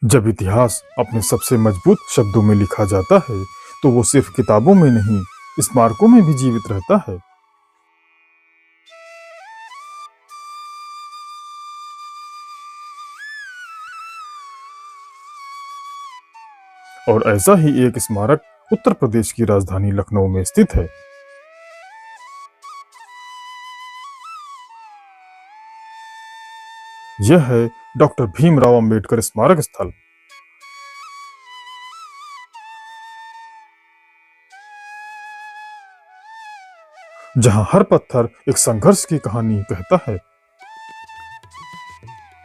जब इतिहास अपने सबसे मजबूत शब्दों में लिखा जाता है, तो वो सिर्फ किताबों में नहीं, स्मारकों में भी जीवित रहता है। और ऐसा ही एक स्मारक उत्तर प्रदेश की राजधानी लखनऊ में स्थित है। यह है डॉक्टर भीमराव अंबेडकर स्मारक स्थल। जहां हर पत्थर एक संघर्ष की कहानी कहता है।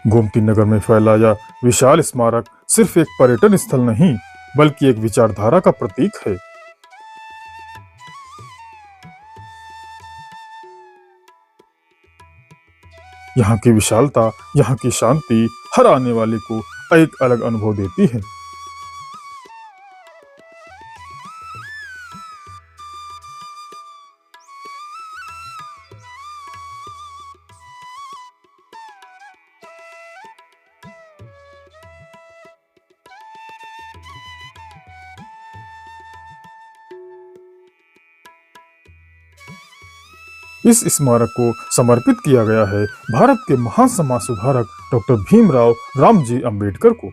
गोमती नगर में फैला यह विशाल स्मारक सिर्फ एक पर्यटन स्थल नहीं, बल्कि एक विचारधारा का प्रतीक है। यहाँ की विशालता, यहाँ की शांति हर आने वाले को एक अलग अनुभव देती है। इस स्मारक को समर्पित किया गया है भारत के महान समाज सुधारक डॉक्टर भीमराव रामजी अंबेडकर को।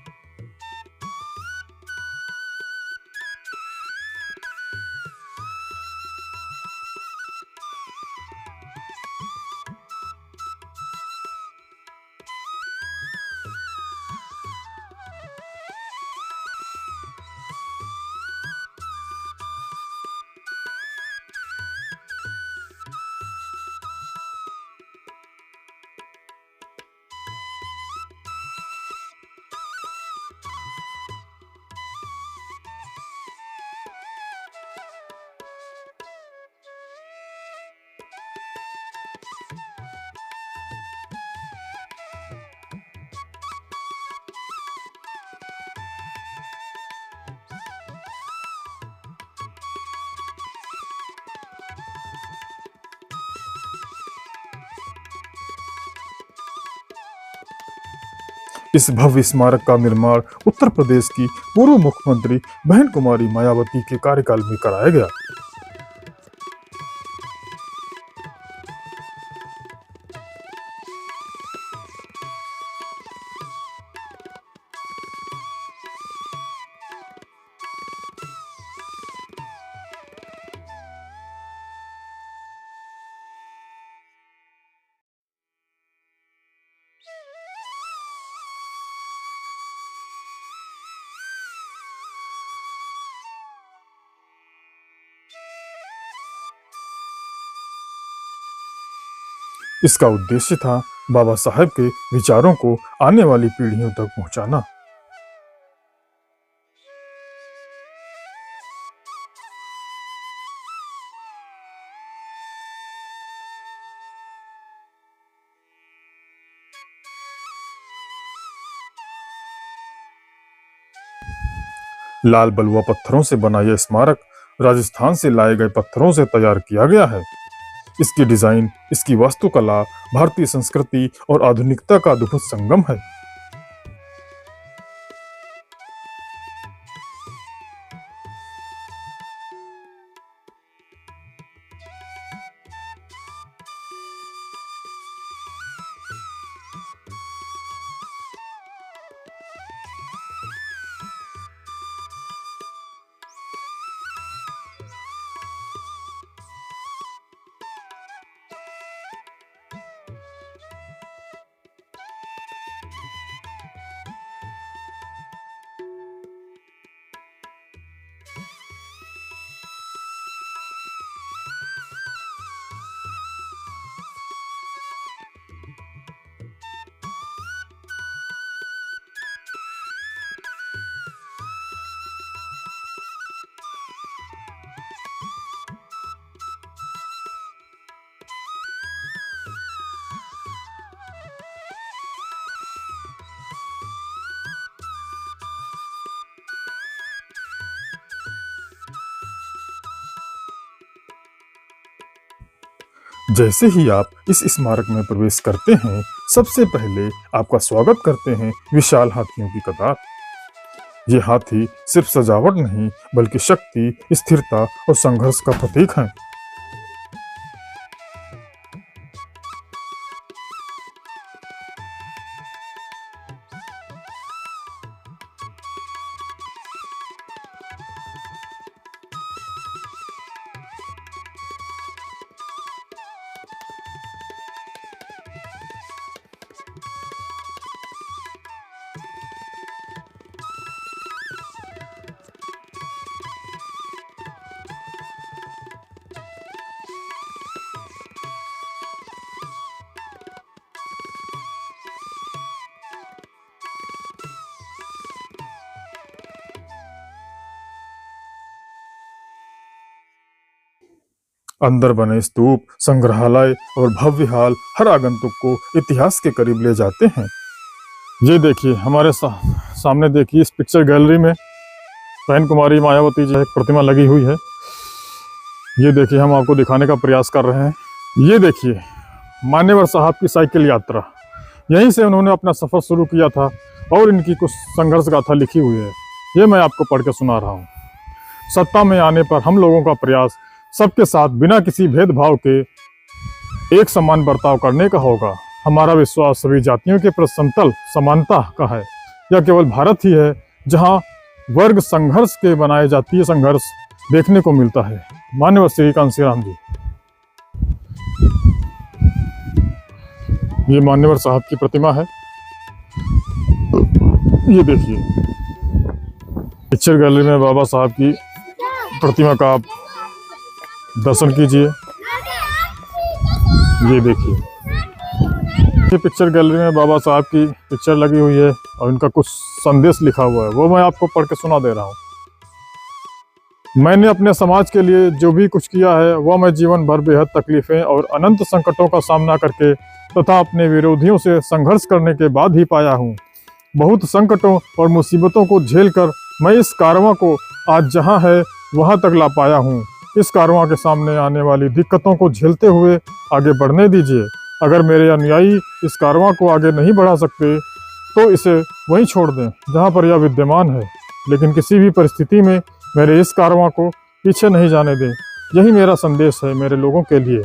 इस भव्य स्मारक का निर्माण उत्तर प्रदेश की पूर्व मुख्यमंत्री बहन कुमारी मायावती के कार्यकाल में कराया गया। इसका उद्देश्य था बाबा साहेब के विचारों को आने वाली पीढ़ियों तक पहुंचाना। लाल बलुआ पत्थरों से बना यह स्मारक राजस्थान से लाए गए पत्थरों से तैयार किया गया है। इसकी डिजाइन, इसकी वास्तुकला भारतीय संस्कृति और आधुनिकता का अद्भुत संगम है। जैसे ही आप इस स्मारक में प्रवेश करते हैं, सबसे पहले आपका स्वागत करते हैं विशाल हाथियों की कतार। ये हाथी सिर्फ सजावट नहीं बल्कि शक्ति, स्थिरता और संघर्ष का प्रतीक है। अंदर बने स्तूप, संग्रहालय और भव्य हाल हर आगंतुक को इतिहास के करीब ले जाते हैं। ये देखिए हमारे सामने देखिए, इस पिक्चर गैलरी में बहन कुमारी मायावती जी एक प्रतिमा लगी हुई है। ये देखिए हम आपको दिखाने का प्रयास कर रहे हैं। ये देखिए मान्यवर साहब की साइकिल यात्रा, यहीं से उन्होंने अपना सफर शुरू किया था और इनकी कुछ संघर्ष गाथा लिखी हुई है। ये मैं आपको पढ़ के सुना रहा हूँ। सत्ता में आने पर हम लोगों का प्रयास सबके साथ बिना किसी भेदभाव के एक समान बर्ताव करने का होगा। हमारा विश्वास सभी जातियों के प्रति समतल समानता का है। यह केवल भारत ही है जहां वर्ग संघर्ष के बनाए जातीय संघर्ष देखने को मिलता है। माननीय श्री कांशीराम जी, ये मान्यवर साहब की प्रतिमा है। ये देखिए पिक्चर गैलरी में बाबा साहब की प्रतिमा का आप दर्शन कीजिए। ये देखिए ये पिक्चर गैलरी में बाबा साहब की पिक्चर लगी हुई है और इनका कुछ संदेश लिखा हुआ है, वो मैं आपको पढ़ के सुना दे रहा हूँ। मैंने अपने समाज के लिए जो भी कुछ किया है वह मैं जीवन भर बेहद तकलीफें और अनंत संकटों का सामना करके तथा अपने विरोधियों से संघर्ष करने के बाद ही पाया हूँ। बहुत संकटों और मुसीबतों को झेलकर मैं इस कारवां को आज जहाँ है वहाँ तक ला पाया हूँ। इस कारवां के सामने आने वाली दिक्कतों को झेलते हुए आगे बढ़ने दीजिए। अगर मेरे अनुयायी इस कारवां को आगे नहीं बढ़ा सकते तो इसे वहीं छोड़ दें जहाँ पर यह विद्यमान है, लेकिन किसी भी परिस्थिति में मेरे इस कारवां को पीछे नहीं जाने दें। यही मेरा संदेश है मेरे लोगों के लिए।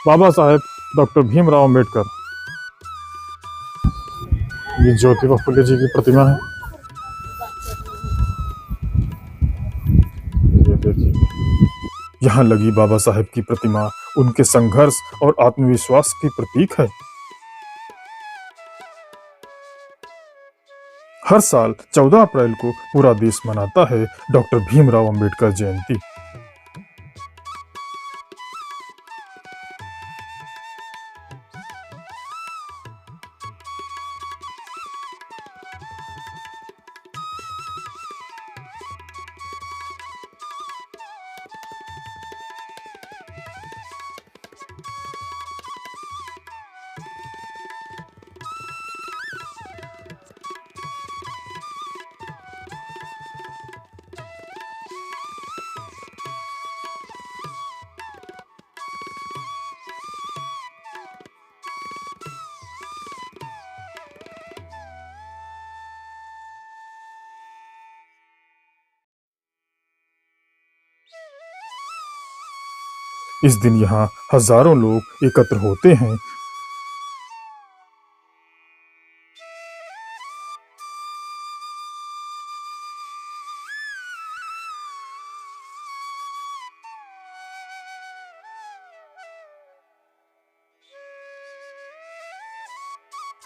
बाबा साहेब डॉक्टर भीमराव अम्बेडकर। ये ज्योतिबा फुले जी की प्रतिमा है। ये देखिए यहाँ लगी बाबा साहेब की प्रतिमा उनके संघर्ष और आत्मविश्वास की प्रतीक है। हर साल 14 अप्रैल को पूरा देश मनाता है डॉक्टर भीमराव अम्बेडकर जयंती। इस दिन यहाँ हजारों लोग एकत्र होते हैं।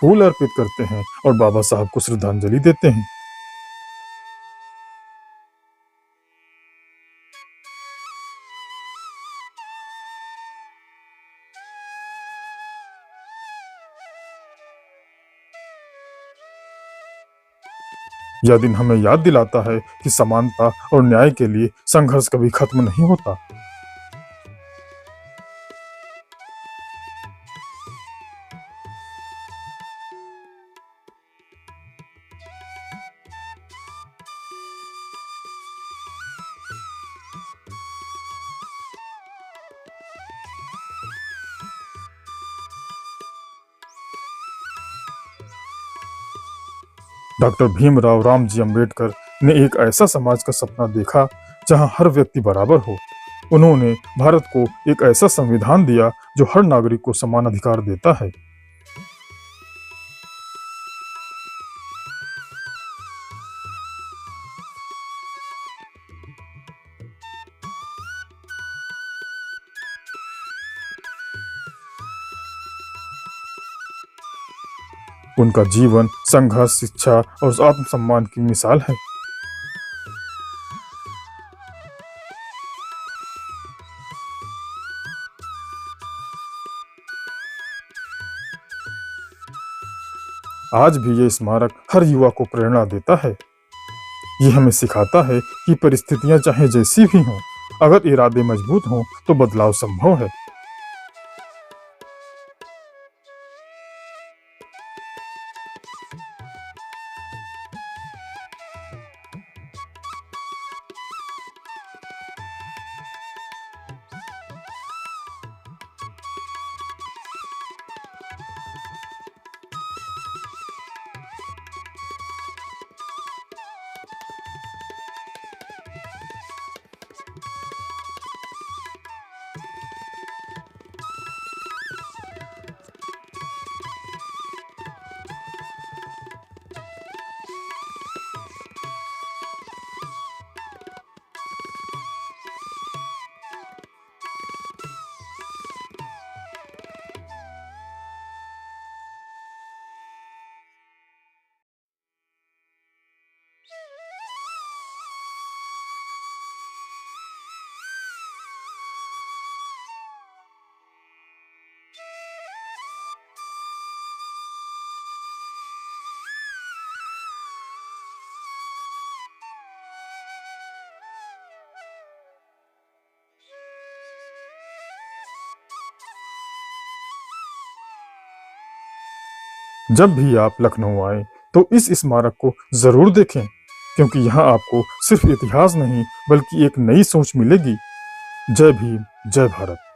फूल अर्पित करते हैं और बाबा साहब को श्रद्धांजलि देते हैं। यह दिन हमें याद दिलाता है कि समानता और न्याय के लिए संघर्ष कभी खत्म नहीं होता। डॉक्टर भीमराव रामजी अम्बेडकर ने एक ऐसा समाज का सपना देखा जहां हर व्यक्ति बराबर हो। उन्होंने भारत को एक ऐसा संविधान दिया जो हर नागरिक को समान अधिकार देता है। उनका जीवन संघर्ष, शिक्षा और आत्मसम्मान की मिसाल है। आज भी ये स्मारक हर युवा को प्रेरणा देता है। ये हमें सिखाता है कि परिस्थितियां चाहे जैसी भी हों, अगर इरादे मजबूत हों तो बदलाव संभव है। जब भी आप लखनऊ आए तो इस स्मारक को जरूर देखें, क्योंकि यहाँ आपको सिर्फ इतिहास नहीं बल्कि एक नई सोच मिलेगी। जय भीम, जय भारत।